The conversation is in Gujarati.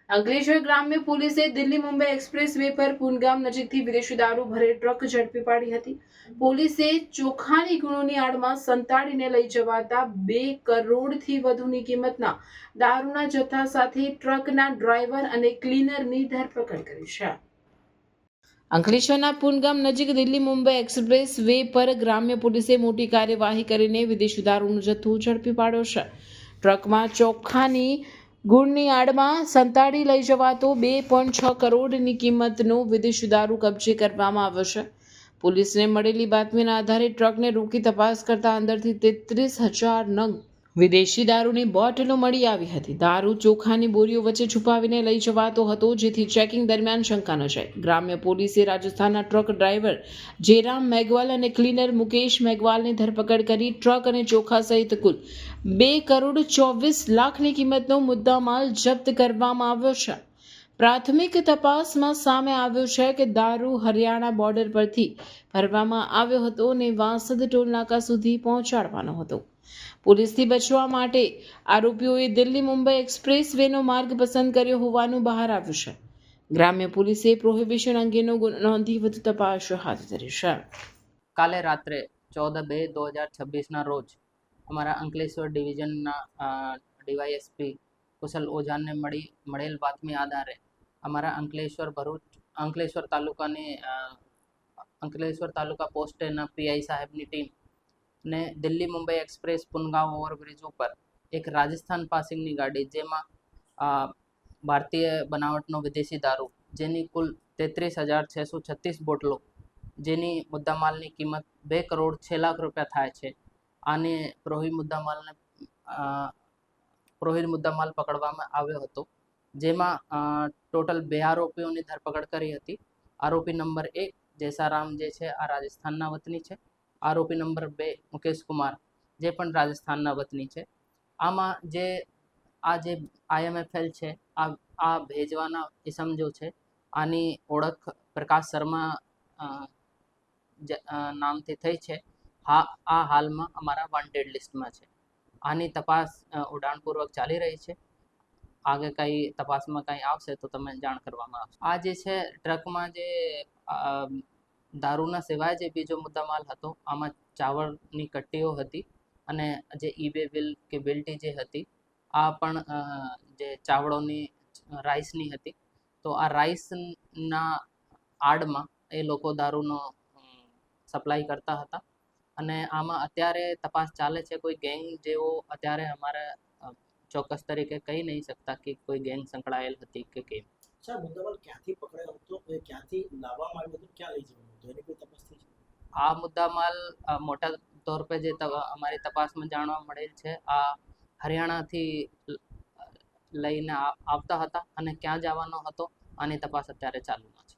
અંકલેશ્વર ગ્રામ્ય પોલીસે દિલ્હી મુંબઈ એક્સપ્રેસ વે પર પૂનગામ નજીકથી વિદેશી દારૂ ભરેલ ટ્રક ઝડપી પાડી હતી. પોલીસે ચોખાની ગુણોની આડમાં સંતાડીને લઈ જવાતા 2 કરોડથી વધુની કિંમતના દારૂના જથ્થા સાથે ટ્રકના ડ્રાઈવર અને ક્લીનરની ધરપકડ કરી છે. અંકલેશ્વરના પૂનગામ નજીક દિલ્હી મુંબઈ એક્સપ્રેસ વે પર ગ્રામ્ય પોલીસે મોટી કાર્યવાહી કરીને વિદેશી દારૂનો જથ્થો ઝડપી પાડ્યો છે. ટ્રકમાં ચોખાની ગુણની આડમાં સંતાડી લઈ જવાતો 2.6 કરોડની કિંમતનો વિદેશી દારૂ કબજે કરવામાં આવ્યો છે. પોલીસને મળેલી બાતમીના આધારે ટ્રકને રોકી તપાસ કરતા અંદરથી 33,000 નંગ વિદેશી દારૂની બોટલો મળી આવી હતી. દારૂ ચોખાની બોરીઓ વચ્ચે છુપાવીને લઈ જવાતો હતો, જેથી ચેકિંગ દરમિયાન શંકા ન જાય. ગ્રામ્ય પોલીસે રાજસ્થાનના ટ્રક ડ્રાઈવર જેરામ મેઘવાલ અને ક્લીનર મુકેશ મેઘવાલની ધરપકડ કરી ટ્રક અને ચોખા સહિત કુલ 2,24 લાખની કિંમતનો મુદ્દામાલ જપ્ત કરવામાં આવ્યો છે. પ્રાથમિક તપાસમાં સામે આવ્યું છે કે દારૂ હરિયાણા બોર્ડર પરથી ભરવામાં આવ્યો હતો અને વાંસદ ટોલનાકા સુધી પહોંચાડવાનો હતો. પોલીસથી બચવા માટે આરોપીઓએ દિલ્હી મુંબઈ એક્સપ્રેસ વેનો માર્ગ પસંદ કર્યો હોવાનું બહાર આવ્યું છે. ગ્રામ્ય પોલીસે પ્રોહિબિશન અંગેનો ગુનો નોંધી વધુ તપાસ હાથ ધરી છે. કાલે રાત્રે 14/2/2026ના રોજ અમારા અંકલેશ્વર ડિવિઝનના ડીવાયએસપી કુશલ ઓઝાને મળેલ બાતમી આધારે અમારા અંકલેશ્વર તાલુકા પોસ્ટેના પીઆઈ સાહેબની ટીમ ને દિલ્હી મુંબઈ એક્સપ્રેસ પુનગામ ઓવરબ્રિજ ઉપર એક રાજસ્થાન પાસિંગની ગાડી, જેમાં ભારતીય બનાવટનો વિદેશી દારૂ જેની કુલ 33,636 બોટલો, જેની મુદ્દામાલની કિંમત 2 કરોડ 6 લાખ રૂપિયા થાય છે. આને પ્રોહિત મુદ્દામાલ પકડવામાં આવ્યો હતો, જેમાં ટોટલ 2 આરોપીઓની ધરપકડ કરી હતી. આરોપી નંબર 1 જેસારામ જે છે આ રાજસ્થાનના વતની છે. આરોપી નંબર 2 મુકેશ કુમાર જે પણ રાજસ્થાનના વતની છે. આમાં જે IMFL છે, આ ભેજવાના ઇસમ જો છે, આની ઓળખ પ્રકાશ શર્મા નામથી થઈ છે. આ હાલમાં અમારા વોન્ટેડ લિસ્ટમાં છે. આની તપાસ ઉડાણપૂર્વક ચાલી રહી છે. આગે કંઈ તપાસમાં કંઈ આવશે તો તમે જાણ કરવામાં આવશે. આ જે છે ટ્રકમાં જે દારૂના સિવાય જે બીજો મુદ્દામાલ હતો, આમાં ચાવળની કટ્ટીઓ હતી અને જે ઈબે બિલ કે બિલ્ટી જે હતી, આ પણ જે ચાવળોની રાઈસની હતી. તો આ રાઈસના આડમાં એ લોકો દારૂનો સપ્લાય કરતા હતા અને આમાં અત્યારે તપાસ ચાલે છે. કોઈ ગેંગ જેવો અત્યારે અમારે ચોક્કસ તરીકે કહી નહીં શકતા કે કોઈ ગેંગ સંકળાયેલ હતી કે કેમ. સર, મુદ્દામાલ ક્યાંથી પકડાયો હતો, ક્યાંથી લાવવામાં આવ્યો હતો, ક્યાં લઈ જવાનો હતો, એની કોઈ તપાસ થઈ છે? આ મુદ્દામાલ મોટા તौर पे જે અમારી તપાસમાં જાણવા મળેલ છે, આ હરિયાણાથી લઈને આવતા હતા અને ક્યાં જવાનો હતો, આની તપાસ અત્યારે ચાલુમાં છે.